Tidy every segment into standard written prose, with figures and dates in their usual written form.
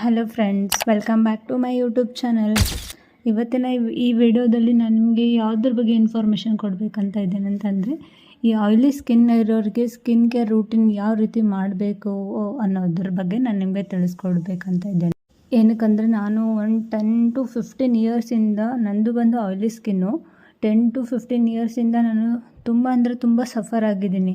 Hello friends, welcome back to my YouTube channel. ಇವತ್ತಿನ ಈ ವಿಡಿಯೋದಲ್ಲಿ ನಾನು ನಿಮಗೆ ಯಾವುದ್ರ ಬಗ್ಗೆ ಇನ್ಫಾರ್ಮೇಷನ್ ಕೊಡಬೇಕಂತ ಇದ್ದೇನೆ ಅಂತಂದರೆ, ಈ ಆಯಿಲಿ ಸ್ಕಿನ್ ಇರೋರಿಗೆ ಸ್ಕಿನ್ ಕೇರ್ ರೂಟೀನ್ ಯಾವ ರೀತಿ ಮಾಡಬೇಕು ಅನ್ನೋದ್ರ ಬಗ್ಗೆ ನಾನು ನಿಮಗೆ ತಿಳಿಸ್ಕೊಡ್ಬೇಕಂತ ಇದ್ದೇನೆ. ಏನಕ್ಕಂದರೆ ನಾನು ಒಂದು 10 to 15 ಇಯರ್ಸಿಂದ ನಂದು ಬಂದು ಆಯಿಲಿ ಸ್ಕಿನ್ನು. 10 to 15 ಇಯರ್ಸಿಂದ ನಾನು ತುಂಬ ಸಫರ್ ಆಗಿದ್ದೀನಿ.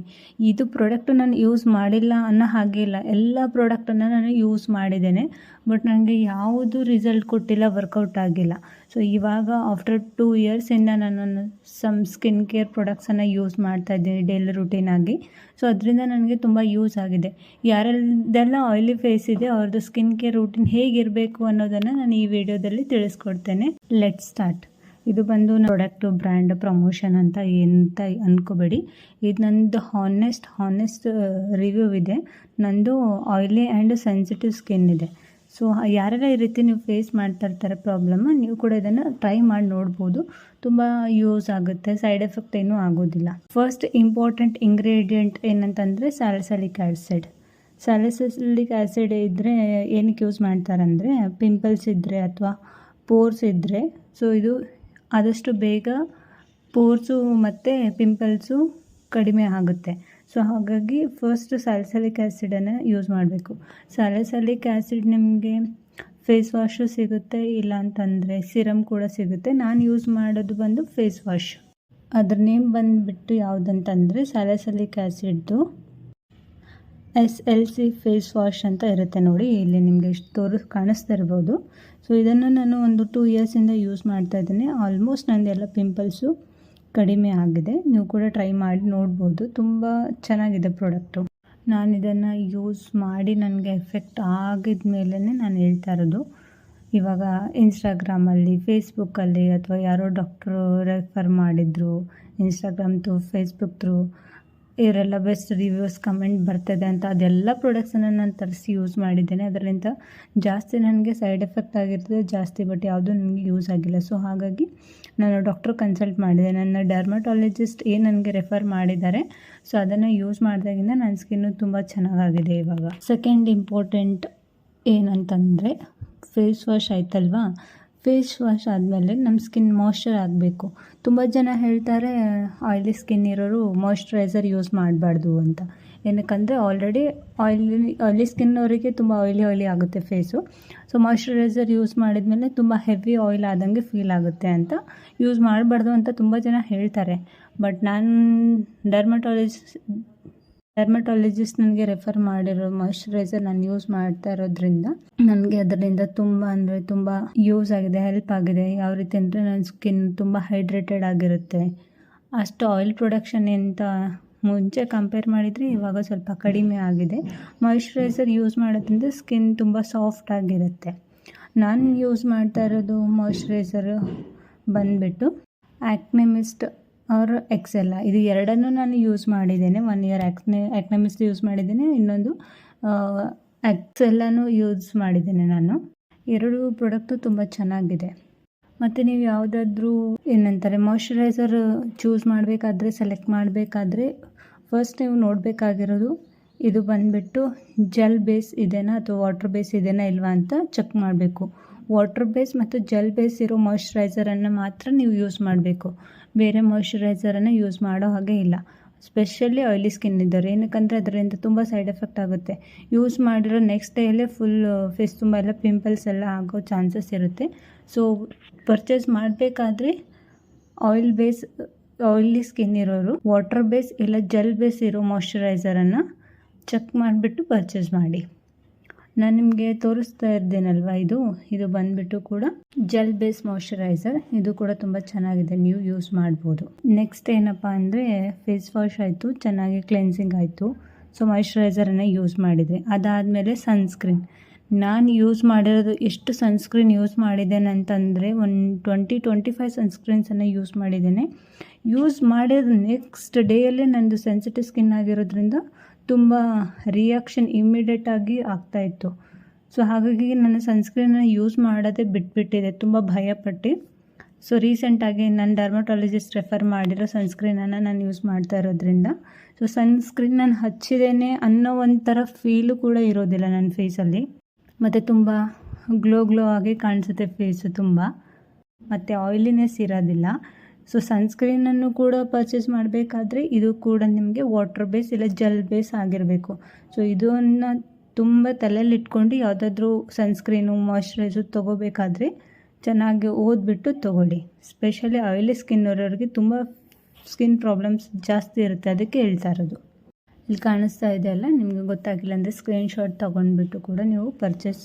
ಇದು ಪ್ರಾಡಕ್ಟು ನಾನು ಯೂಸ್ ಮಾಡಿಲ್ಲ ಅನ್ನೋ ಹಾಗೆ ಇಲ್ಲ, ಎಲ್ಲ ಪ್ರಾಡಕ್ಟನ್ನು ನಾನು ಯೂಸ್ ಮಾಡಿದ್ದೇನೆ. ಬಟ್ ನನಗೆ ಯಾವುದು ರಿಸಲ್ಟ್ ಕೊಟ್ಟಿಲ್ಲ, ವರ್ಕೌಟ್ ಆಗಿಲ್ಲ. ಸೊ ಇವಾಗ ಆಫ್ಟರ್ 2 ಇಯರ್ಸಿಂದ ನಾನು ಸಮ್ ಸ್ಕಿನ್ ಕೇರ್ ಪ್ರಾಡಕ್ಟ್ಸನ್ನು ಯೂಸ್ ಮಾಡ್ತಾಯಿದ್ದೀನಿ ಡೈಲಿ ರೂಟೀನಾಗಿ. ಸೊ ಅದರಿಂದ ನನಗೆ ತುಂಬ ಯೂಸ್ ಆಗಿದೆ. ಯಾರದ್ದೆಲ್ಲ ಆಯಿಲಿ ಫೇಸ್ ಇದೆ ಅವ್ರದ್ದು ಸ್ಕಿನ್ ಕೇರ್ ರೂಟೀನ್ ಹೇಗಿರಬೇಕು ಅನ್ನೋದನ್ನು ನಾನು ಈ ವಿಡಿಯೋದಲ್ಲಿ ತಿಳಿಸ್ಕೊಡ್ತೇನೆ. Let's start. ಇದು ಬಂದು ಪ್ರಾಡಕ್ಟು ಬ್ರ್ಯಾಂಡ್ ಪ್ರಮೋಷನ್ ಅಂತ ಅಂದ್ಕೋಬೇಡಿ. ಇದು ನಂದು ಹಾನೆಸ್ಟ್ ರಿವ್ಯೂ ಇದೆ. ನಂದು ಆಯಿಲಿ ಆ್ಯಂಡ್ ಸೆನ್ಸಿಟಿವ್ ಸ್ಕಿನ್ ಇದೆ. ಸೊ ಯಾರೆಲ್ಲ ಈ ರೀತಿ ನೀವು ಫೇಸ್ ಮಾಡ್ತಾ ಇರ್ತಾರೆ ಪ್ರಾಬ್ಲಮ್, ನೀವು ಕೂಡ ಇದನ್ನು ಟ್ರೈ ಮಾಡಿ ನೋಡ್ಬೋದು. ತುಂಬ ಯೂಸ್ ಆಗುತ್ತೆ, ಸೈಡ್ ಎಫೆಕ್ಟ್ ಏನೂ ಆಗೋದಿಲ್ಲ. ಫಸ್ಟ್ ಇಂಪಾರ್ಟೆಂಟ್ ಇಂಗ್ರೀಡಿಯೆಂಟ್ ಏನಂತಂದರೆ ಸ್ಯಾಲಿಸಿಲಿಕ್ ಆ್ಯಸಿಡ್. ಸ್ಯಾಲಿಸಿಲಿಕ್ ಆ್ಯಸಿಡ್ ಇದ್ದರೆ ಏನಕ್ಕೆ ಯೂಸ್ ಮಾಡ್ತಾರಂದರೆ, ಪಿಂಪಲ್ಸ್ ಇದ್ದರೆ ಅಥವಾ ಪೋರ್ಸ್ ಇದ್ದರೆ, ಸೊ ಇದು ಆದಷ್ಟು ಬೇಗ ಪೋರ್ಸು ಮತ್ತು ಪಿಂಪಲ್ಸು ಕಡಿಮೆ ಆಗುತ್ತೆ. ಸೊ ಹಾಗಾಗಿ ಫಸ್ಟ್ ಸ್ಯಾಲಿಸಿಲಿಕ್ ಆ್ಯಸಿಡನ್ನು ಯೂಸ್ ಮಾಡಬೇಕು. ಸ್ಯಾಲಿಸಿಲಿಕ್ ಆ್ಯಸಿಡ್ ನಿಮಗೆ ಫೇಸ್ ವಾಶು ಸಿಗುತ್ತೆ, ಇಲ್ಲ ಅಂತಂದರೆ ಸಿರಮ್ ಕೂಡ ಸಿಗುತ್ತೆ. ನಾನು ಯೂಸ್ ಮಾಡೋದು ಬಂದು ಫೇಸ್ ವಾಶ್. ಅದ್ರ ನೇಮ್ ಬಂದುಬಿಟ್ಟು ಯಾವುದಂತಂದರೆ ಸ್ಯಾಲಿಸಿಲಿಕ್ ಆ್ಯಸಿಡ್ದು SLC ಫೇಸ್ ವಾಶ್ ಅಂತ ಇರುತ್ತೆ ನೋಡಿ, ಇಲ್ಲಿ ನಿಮಗೆ ಇಷ್ಟು ಕಾಣಿಸ್ತಾ ಇರ್ಬೋದು. ಸೊ ಇದನ್ನು ನಾನು ಒಂದು 2 ಇಯರ್ಸಿಂದ ಯೂಸ್ ಮಾಡ್ತಾ ಇದ್ದೀನಿ. ಆಲ್ಮೋಸ್ಟ್ ನಂದೆಲ್ಲ ಪಿಂಪಲ್ಸು ಕಡಿಮೆ ಆಗಿದೆ. ನೀವು ಕೂಡ ಟ್ರೈ ಮಾಡಿ ನೋಡ್ಬೋದು, ತುಂಬ ಚೆನ್ನಾಗಿದೆ ಪ್ರಾಡಕ್ಟು. ನಾನು ಇದನ್ನು ಯೂಸ್ ಮಾಡಿ ನನಗೆ ಎಫೆಕ್ಟ್ ಆಗಿದ ಮೇಲೇ ನಾನು ಹೇಳ್ತಾ ಇರೋದು. ಇವಾಗ ಇನ್ಸ್ಟಾಗ್ರಾಮಲ್ಲಿ, ಫೇಸ್ಬುಕ್ಕಲ್ಲಿ ಅಥವಾ ಯಾರೋ ಡಾಕ್ಟ್ರು ರೆಫರ್ ಮಾಡಿದರು, ಇನ್ಸ್ಟಾಗ್ರಾಮ್ ಥ್ರೂ, ಫೇಸ್ಬುಕ್ ಥ್ರೂ ಇವರೆಲ್ಲ ಬೆಸ್ಟ್ ರಿವ್ಯೂಸ್ ಕಮೆಂಟ್ ಬರ್ತದೆ ಅಂತ ಅದೆಲ್ಲ ಪ್ರಾಡಕ್ಟ್ಸನ್ನು ನಾನು ತರಿಸಿ ಯೂಸ್ ಮಾಡಿದ್ದೇನೆ. ಅದರಿಂದ ಜಾಸ್ತಿ ನನಗೆ ಸೈಡ್ ಎಫೆಕ್ಟ್ ಆಗಿರ್ತದೆ ಜಾಸ್ತಿ, ಬಟ್ ಯಾವುದೂ ನನಗೆ ಯೂಸ್ ಆಗಿಲ್ಲ. ಸೊ ಹಾಗಾಗಿ ನಾನು ಡಾಕ್ಟ್ರ್ ಕನ್ಸಲ್ಟ್ ಮಾಡಿದೆ. ನನ್ನ ಡರ್ಮಟಾಲಜಿಸ್ಟ್ ಏನು ನನಗೆ ರೆಫರ್ ಮಾಡಿದ್ದಾರೆ, ಸೊ ಅದನ್ನು ಯೂಸ್ ಮಾಡಿದಾಗಿಂದ ನನ್ನ ಸ್ಕಿನ್ನು ತುಂಬ ಚೆನ್ನಾಗಾಗಿದೆ ಇವಾಗ. ಸೆಕೆಂಡ್ ಇಂಪಾರ್ಟೆಂಟ್ ಏನಂತಂದರೆ ಫೇಸ್ ವಾಶ್ ಆಯ್ತಲ್ವಾ. ಫೇಸ್ ವಾಶ್ ಆದಮೇಲೆ ನಮ್ಮ ಸ್ಕಿನ್ ಮಾಯ್ಶ್ಚರ್ ಆಗಬೇಕು. ತುಂಬ ಜನ ಹೇಳ್ತಾರೆ ಆಯಿಲಿ ಸ್ಕಿನ್ ಇರೋರು ಮಾಯ್ಶ್ಚರೈಸರ್ ಯೂಸ್ ಮಾಡಬಾರ್ದು ಅಂತ. ಏನಕ್ಕಂದರೆ ಆಲ್ರೆಡಿ ಆಯಿಲಿ ಸ್ಕಿನ್ ಅವರಿಗೆ ತುಂಬ ಆಯಿಲಿ ಆಗುತ್ತೆ ಫೇಸು. ಸೊ ಮಾಯ್ಶ್ಚರೈಸರ್ ಯೂಸ್ ಮಾಡಿದ್ಮೇಲೆ ತುಂಬ ಹೆವಿ ಆಯಿಲ್ ಆದಂಗೆ ಫೀಲ್ ಆಗುತ್ತೆ ಅಂತ ಯೂಸ್ ಮಾಡಬಾರ್ದು ಅಂತ ತುಂಬ ಜನ ಹೇಳ್ತಾರೆ. ಬಟ್ ನಾನು ಡರ್ಮಟಾಲಜಿಸ್ಟ್ ನನಗೆ ರೆಫರ್ ಮಾಡಿರೋ ಮಾಯ್ಶ್ಚರೈಸರ್ ನಾನು ಯೂಸ್ ಮಾಡ್ತಾ ಇರೋದ್ರಿಂದ ನನಗೆ ಅದರಿಂದ ತುಂಬ ಯೂಸ್ ಆಗಿದೆ, ಹೆಲ್ಪ್ ಆಗಿದೆ. ಯಾವ ರೀತಿ ಅಂದರೆ ನನ್ನ ಸ್ಕಿನ್ ತುಂಬ ಹೈಡ್ರೇಟೆಡ್ ಆಗಿರುತ್ತೆ. ಅಷ್ಟು ಆಯಿಲ್ ಪ್ರೊಡಕ್ಷನ್ ಅಂತ ಮುಂಚೆ ಕಂಪೇರ್ ಮಾಡಿದರೆ ಇವಾಗ ಸ್ವಲ್ಪ ಕಡಿಮೆ ಆಗಿದೆ. ಮಾಯ್ಶ್ಚರೈಸರ್ ಯೂಸ್ ಮಾಡೋದ್ರಿಂದ ಸ್ಕಿನ್ ತುಂಬ ಸಾಫ್ಟ್ ಆಗಿರುತ್ತೆ. ನಾನು ಯೂಸ್ ಮಾಡ್ತಾ ಇರೋದು ಮಾಯ್ಶ್ಚರೈಸರ್ ಬಂದುಬಿಟ್ಟು ಆಕ್ನೆಮಿಸ್ಟ್ ಆರ್ ಎಕ್ಸೆಲ್ಲ. ಇದು ಎರಡನ್ನೂ ನಾನು ಯೂಸ್ ಮಾಡಿದ್ದೇನೆ. 1 ಇಯರ್ ಆಕ್ನೆಮಿಸ್ಟ್ ಯೂಸ್ ಮಾಡಿದ್ದೇನೆ, ಇನ್ನೊಂದು ಎಕ್ಸೆಲ್ಲನೂ ಯೂಸ್ ಮಾಡಿದ್ದೇನೆ ನಾನು. 2 ಪ್ರಾಡಕ್ಟು ತುಂಬ ಚೆನ್ನಾಗಿದೆ. ಮತ್ತು ನೀವು ಯಾವುದಾದ್ರೂ ಏನಂತಾರೆ ಮಾಯ್ಶ್ಚರೈಸರ್ ಚೂಸ್ ಮಾಡಬೇಕಾದ್ರೆ, ಸೆಲೆಕ್ಟ್ ಮಾಡಬೇಕಾದ್ರೆ ಫಸ್ಟ್ ನೀವು ನೋಡಬೇಕಾಗಿರೋದು ಇದು ಬಂದುಬಿಟ್ಟು ಜೆಲ್ ಬೇಸ್ ಇದೆನಾ ಅಥವಾ ವಾಟರ್ ಬೇಸ್ ಇದೆನಾ ಇಲ್ವಾ ಅಂತ ಚೆಕ್ ಮಾಡಬೇಕು. ವಾಟರ್ ಬೇಸ್ ಮತ್ತು ಜೆಲ್ ಬೇಸ್ ಇರೋ ಮಾಯ್ಶ್ಚರೈಸರನ್ನು ಮಾತ್ರ ನೀವು ಯೂಸ್ ಮಾಡಬೇಕು. ಬೇರೆ ಮಾಯ್ಶ್ಚರೈಸರನ್ನು ಯೂಸ್ ಮಾಡೋ ಹಾಗೆ ಇಲ್ಲ, ಸ್ಪೆಷಲಿ ಆಯಿಲಿ ಸ್ಕಿನ್ ಇದ್ದಾರೆ. ಏನಕ್ಕಂದರೆ ಅದರಿಂದ ತುಂಬ ಸೈಡ್ ಎಫೆಕ್ಟ್ ಆಗುತ್ತೆ. ಯೂಸ್ ಮಾಡಿರೋ ನೆಕ್ಸ್ಟ್ ಡೇಯಲ್ಲೇ ಫುಲ್ ಫೇಸ್ ತುಂಬ ಎಲ್ಲ ಪಿಂಪಲ್ಸ್ ಎಲ್ಲ ಆಗೋ ಚಾನ್ಸಸ್ ಇರುತ್ತೆ. ಸೊ ಪರ್ಚೇಸ್ ಮಾಡಬೇಕಾದ್ರೆ ಆಯಿಲಿ ಸ್ಕಿನ್ ಇರೋರು ವಾಟರ್ ಬೇಸ್ ಇಲ್ಲ ಜೆಲ್ ಬೇಸ್ ಇರೋ ಮಾಯ್ಶ್ಚರೈಸರನ್ನು ಚೆಕ್ ಮಾಡಿಬಿಟ್ಟು ಪರ್ಚೇಸ್ ಮಾಡಿ. ನಾನು ನಿಮಗೆ ತೋರಿಸ್ತಾ ಇದ್ದೇನಲ್ವ, ಇದು ಬಂದುಬಿಟ್ಟು ಕೂಡ ಜೆಲ್ ಬೇಸ್ ಮಾಯ್ಶ್ಚರೈಸರ್. ಇದು ಕೂಡ ತುಂಬ ಚೆನ್ನಾಗಿದೆ, ನೀವು ಯೂಸ್ ಮಾಡ್ಬೋದು. ನೆಕ್ಸ್ಟ್ ಏನಪ್ಪ ಅಂದರೆ ಫೇಸ್ ವಾಶ್ ಆಯಿತು, ಚೆನ್ನಾಗಿ ಕ್ಲೆನ್ಸಿಂಗ್ ಆಯಿತು. ಸೊ ಮಾಯ್ಶ್ಚರೈಸರನ್ನು ಯೂಸ್ ಮಾಡಿದೆ. ಅದಾದಮೇಲೆ ಸನ್ಸ್ಕ್ರೀನ್. ನಾನು ಯೂಸ್ ಮಾಡಿರೋದು ಎಷ್ಟು ಸನ್ಸ್ಕ್ರೀನ್ ಯೂಸ್ ಮಾಡಿದ್ದೇನೆ ಅಂತಂದರೆ ಒಂದು 20-25 ಸನ್ಸ್ಕ್ರೀನ್ಸನ್ನು ಯೂಸ್ ಮಾಡಿದ್ದೇನೆ. ಯೂಸ್ ಮಾಡಿದ ನೆಕ್ಸ್ಟ್ ಡೇಯಲ್ಲೇ ನನ್ನದು ಸೆನ್ಸಿಟಿವ್ ಸ್ಕಿನ್ ಆಗಿರೋದ್ರಿಂದ ತುಂಬ ರಿಯಾಕ್ಷನ್ ಇಮ್ಮಿಡಿಯೇಟಾಗಿ ಆಗ್ತಾಯಿತ್ತು. ಸೊ ಹಾಗಾಗಿ ನಾನು ಸನ್ಸ್ಕ್ರೀನ್ನ ಯೂಸ್ ಮಾಡೋದೇ ಬಿಟ್ಬಿಟ್ಟಿದೆ, ತುಂಬ ಭಯಪಟ್ಟು. ಸೊ ರೀಸೆಂಟಾಗಿ ನನ್ನ ಡರ್ಮಟಾಲಜಿಸ್ಟ್ ರೆಫರ್ ಮಾಡಿರೋ ಸನ್ಸ್ಕ್ರೀನನ್ನು ನಾನು ಯೂಸ್ ಮಾಡ್ತಾ ಇರೋದ್ರಿಂದ, ಸೊ ಸನ್ಸ್ಕ್ರೀನ್ ನಾನು ಹಚ್ಚಿದ್ದೇನೆ ಅನ್ನೋ ಒಂಥರ ಫೀಲು ಕೂಡ ಇರೋದಿಲ್ಲ ನನ್ನ ಫೇಸಲ್ಲಿ. ಮತ್ತು ತುಂಬ ಗ್ಲೋ ಆಗಿ ಕಾಣಿಸುತ್ತೆ ಫೇಸು ತುಂಬ, ಮತ್ತು ಆಯಿಲಿನೆಸ್ ಇರೋದಿಲ್ಲ. ಸೊ ಸನ್ಸ್ಕ್ರೀನನ್ನು ಕೂಡ ಪರ್ಚೇಸ್ ಮಾಡಬೇಕಾದ್ರೆ ಇದು ಕೂಡ ನಿಮಗೆ ವಾಟರ್ ಬೇಸ್ ಇಲ್ಲ ಜೆಲ್ ಬೇಸ್ ಆಗಿರಬೇಕು. ಸೊ ಇದನ್ನು ತುಂಬ ತಲೆಯಲ್ಲಿ ಇಟ್ಕೊಂಡು ಯಾವುದಾದ್ರೂ ಸನ್ಸ್ಕ್ರೀನು ಮಾಯ್ಶ್ಚರೈಸರ್ ತೊಗೋಬೇಕಾದ್ರೆ ಚೆನ್ನಾಗಿ ಓದ್ಬಿಟ್ಟು ತೊಗೊಳ್ಳಿ. ಸ್ಪೆಷಲಿ ಆಯಿಲಿ ಸ್ಕಿನ್ ಇರೋರಿಗೆ ತುಂಬ ಸ್ಕಿನ್ ಪ್ರಾಬ್ಲಮ್ಸ್ ಜಾಸ್ತಿ ಇರುತ್ತೆ, ಅದಕ್ಕೆ ಹೇಳ್ತಾ ಇರೋದು. ಇಲ್ಲಿ ಕಾಣಿಸ್ತಾ ಇದೆಯಲ್ಲ, ನಿಮಗೆ ಗೊತ್ತಾಗಿಲ್ಲ ಅಂದರೆ ಸ್ಕ್ರೀನ್ಶಾಟ್ ತೊಗೊಂಡ್ಬಿಟ್ಟು ಕೂಡ ನೀವು ಪರ್ಚೇಸ್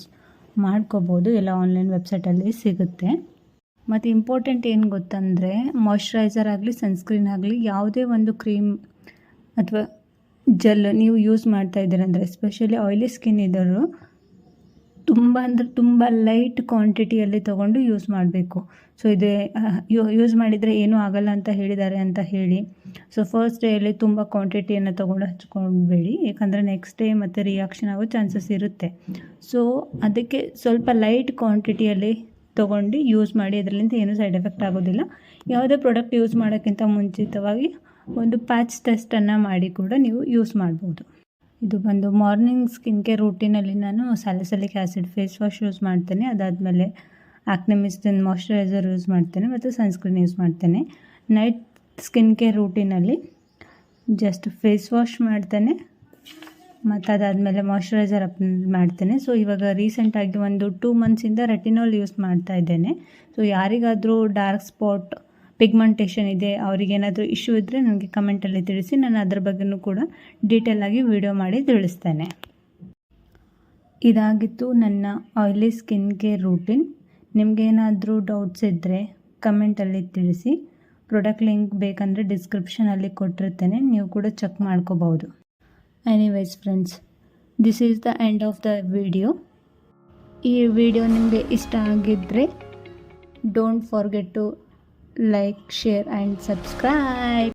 ಮಾಡ್ಕೋಬೋದು, ಎಲ್ಲ ಆನ್ಲೈನ್ ವೆಬ್ಸೈಟಲ್ಲಿ ಸಿಗುತ್ತೆ. ಮತ್ತು ಇಂಪಾರ್ಟೆಂಟ್ ಏನು ಗೊತ್ತಂದರೆ, ಮಾಯ್ಶ್ಚರೈಸರ್ ಆಗಲಿ ಸನ್ಸ್ಕ್ರೀನ್ ಆಗಲಿ ಯಾವುದೇ ಒಂದು ಕ್ರೀಮ್ ಅಥವಾ ಜೆಲ್ ನೀವು ಯೂಸ್ ಮಾಡ್ತಾ ಇದ್ದೀರಂದರೆ, ಎಸ್ಪೆಷಲಿ ಆಯಿಲಿ ಸ್ಕಿನ್ ಇದ್ದವರು ತುಂಬ ಲೈಟ್ ಕ್ವಾಂಟಿಟಿಯಲ್ಲಿ ತೊಗೊಂಡು ಯೂಸ್ ಮಾಡಬೇಕು. ಸೊ ಇದು ಯೂಸ್ ಮಾಡಿದರೆ ಏನೂ ಆಗಲ್ಲ ಅಂತ ಹೇಳಿದ್ದಾರೆ ಅಂತ ಹೇಳಿ ಸೊ ಫಸ್ಟ್ ಡೇಯಲ್ಲಿ ತುಂಬ ಕ್ವಾಂಟಿಟಿಯನ್ನು ತೊಗೊಂಡು ಹಚ್ಕೊಳ್ಬೇಡಿ, ಯಾಕಂದರೆ ನೆಕ್ಸ್ಟ್ ಡೇ ಮತ್ತು ರಿಯಾಕ್ಷನ್ ಆಗೋ ಚಾನ್ಸಸ್ ಇರುತ್ತೆ. ಸೊ ಅದಕ್ಕೆ ಸ್ವಲ್ಪ ಲೈಟ್ ಕ್ವಾಂಟಿಟಿಯಲ್ಲಿ ತೊಗೊಂಡು ಯೂಸ್ ಮಾಡಿ, ಅದರಿಂದ ಏನೂ ಸೈಡ್ ಎಫೆಕ್ಟ್ ಆಗೋದಿಲ್ಲ. ಯಾವುದೇ ಪ್ರಾಡಕ್ಟ್ ಯೂಸ್ ಮಾಡೋಕ್ಕಿಂತ ಮುಂಚಿತವಾಗಿ ಒಂದು ಪ್ಯಾಚ್ ಟೆಸ್ಟನ್ನು ಮಾಡಿ ಕೂಡ ನೀವು ಯೂಸ್ ಮಾಡ್ಬೋದು. ಇದು ಬಂದು ಮಾರ್ನಿಂಗ್ ಸ್ಕಿನ್ ಕೇರ್ ರೂಟೀನಲ್ಲಿ ನಾನು salicylic acid face wash use ಮಾಡ್ತೇನೆ, ಅದಾದಮೇಲೆ ಆಕ್ನೆ ಮಿಸ್ಟಿನ್ ಮಾಯ್ಶ್ಚರೈಸರ್ ಯೂಸ್ ಮಾಡ್ತೇನೆ ಮತ್ತು ಸನ್ಸ್ಕ್ರೀನ್ ಯೂಸ್ ಮಾಡ್ತೇನೆ. ನೈಟ್ ಸ್ಕಿನ್ ಕೇರ್ ರೂಟೀನಲ್ಲಿ ಜಸ್ಟ್ ಫೇಸ್ ವಾಶ್ ಮಾಡ್ತೇನೆ ಮತ್ತು ಅದಾದಮೇಲೆ ಮಾಯ್ಶ್ಚರೈಸರ್ ಅಪ್ಲೈ ಮಾಡ್ತೇನೆ. ಸೊ ಇವಾಗ ರೀಸೆಂಟಾಗಿ ಒಂದು 2 ಮಂತ್ಸಿಂದ ರೆಟಿನಾಲ್ ಯೂಸ್ ಮಾಡ್ತಾ ಇದ್ದೇನೆ. ಸೊ ಯಾರಿಗಾದರೂ ಡಾರ್ಕ್ ಸ್ಪಾಟ್ ಪಿಗ್ಮೆಂಟೇಷನ್ ಇದೆ, ಅವರಿಗೇನಾದರೂ ಇಶ್ಯೂ ಇದ್ದರೆ ನನಗೆ ಕಮೆಂಟಲ್ಲಿ ತಿಳಿಸಿ, ನಾನು ಅದ್ರ ಬಗ್ಗೆಯೂ ಕೂಡ ಡೀಟೇಲಾಗಿ ವಿಡಿಯೋ ಮಾಡಿ ತಿಳಿಸ್ತೇನೆ. ಇದಾಗಿತ್ತು ನನ್ನ ಆಯಿಲಿ ಸ್ಕಿನ್ ಕೇರ್ ರೂಟೀನ್. ನಿಮಗೇನಾದರೂ ಡೌಟ್ಸ್ ಇದ್ದರೆ ಕಮೆಂಟಲ್ಲಿ ತಿಳಿಸಿ. ಪ್ರಾಡಕ್ಟ್ ಲಿಂಕ್ ಬೇಕಂದರೆ ಡಿಸ್ಕ್ರಿಪ್ಷನಲ್ಲಿ ಕೊಟ್ಟಿರ್ತೇನೆ, ನೀವು ಕೂಡ ಚೆಕ್ ಮಾಡ್ಕೋಬಹುದು. Anyways friends, this is the end of the video. ಈ ವಿಡಿಯೋ ನಿಮಗೆ ಇಷ್ಟ ಆಗಿದ್ದರೆ ಡೋಂಟ್ ಫಾರ್ಗೆಟ್ ಟು like, share and subscribe.